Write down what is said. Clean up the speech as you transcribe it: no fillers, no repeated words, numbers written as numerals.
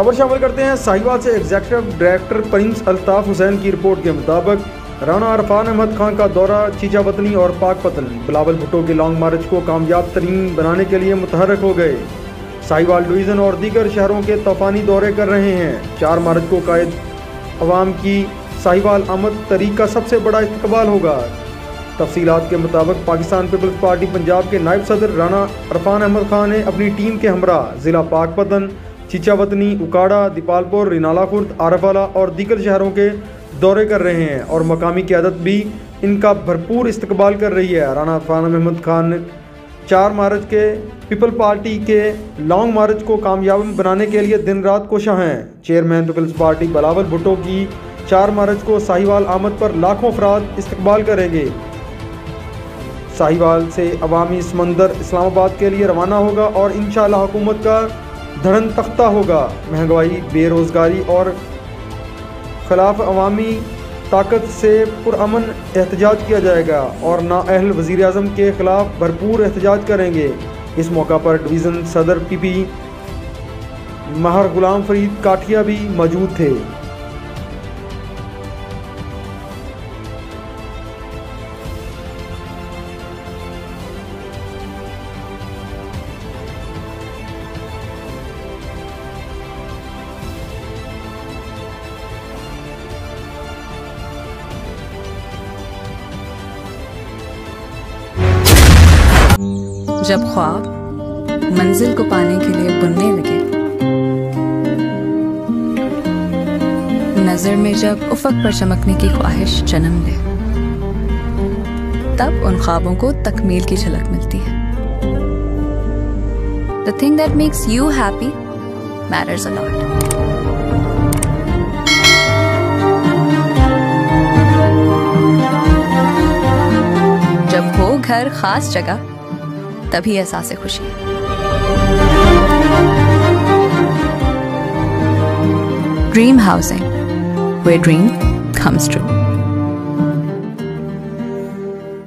खबर शामिल करते हैं साहिवाल से। Executive director Prince Altaf Hussain की रिपोर्ट के मुताबिक राना इरफान अहमद खान का दौरा चीचावतनी और पाकपतन बिलावल भुट्टो के लॉन्ग मार्च को कामयाब तरीन बनाने के लिए मुतहर्रिक हो गए। साहिवाल डिवीज़न और दीगर शहरों के तूफ़ानी दौरे कर रहे हैं। 4 मार्च को कायद अवाम की साहिवाल आमद तरीक का सबसे बड़ा इस्तकबाल होगा। तफसीलात के मुताबिक पाकिस्तान पीपल्स पार्टी पंजाब के नायब सदर राना इरफान अहमद खान ने अपनी टीम के हमरा ज़िला पाकपतन, चीचावतनी, उकाड़ा, दीपालपुर, रिनाला खुर्द, आरफवाला और दीगर शहरों के दौरे कर रहे हैं और मकामी क़यादत भी इनका भरपूर इस्तकबाल कर रही है। राना इरफान अहमद खान 4 मार्च के पीपल पार्टी के लॉन्ग मार्च को कामयाब बनाने के लिए दिन रात कोशां हैं। Chairman peoples party Bilawal Bhutto की 4 मार्च को साहिवाल आमद पर लाखों अफराद इस्तकबाल करेंगे। साहिवाल से अवामी समंदर इस्लामाबाद के लिए रवाना होगा और इंशाअल्लाह हुकूमत का धड़न तख्ता होगा। महंगाई, बेरोज़गारी और खिलाफ अवामी ताकत से पुरअमन एहतजाज किया जाएगा और नाअहल वज़ीर आज़म के ख़िलाफ़ भरपूर एहतजाज करेंगे। इस मौका पर डिवीज़न सदर PP महर गुलाम फरीद काठिया भी मौजूद थे। जब ख्वाब मंजिल को पाने के लिए बुनने लगे, नजर में जब उफक पर चमकने की ख्वाहिश जन्म ले, तब उन ख्वाबों को तकमील की झलक मिलती है। The thing that makes you happy matters a lot. जब हो घर खास जगह, तभी एहसास खुशी है। Dream Housing, where dream comes true.